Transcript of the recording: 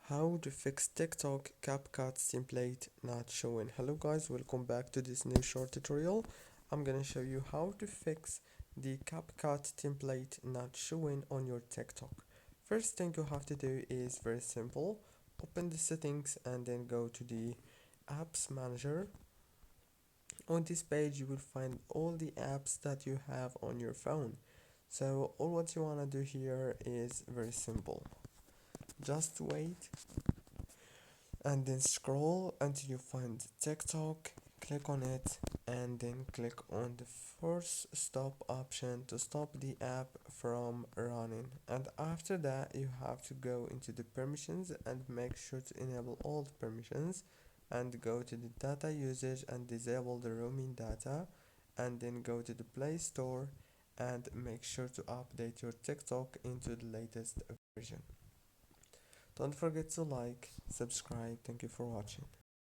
How to fix TikTok CapCut template not showing. Hello guys, welcome back to this new short tutorial. I'm gonna show you how to fix the CapCut template not showing on your TikTok. First thing you have to do is very simple. Open the settings and then go to the apps manager. On this page you will find all the apps that you have on your phone. So all what you wanna do here is very simple. Just wait and then scroll until you find TikTok, click on it and then click on the force stop option to stop the app from running, and after that you have to go into the permissions and make sure to enable all the permissions and go to the data usage and disable the roaming data, and then go to the Play Store and make sure to update your TikTok into the latest version. Don't forget to like, subscribe. Thank you for watching.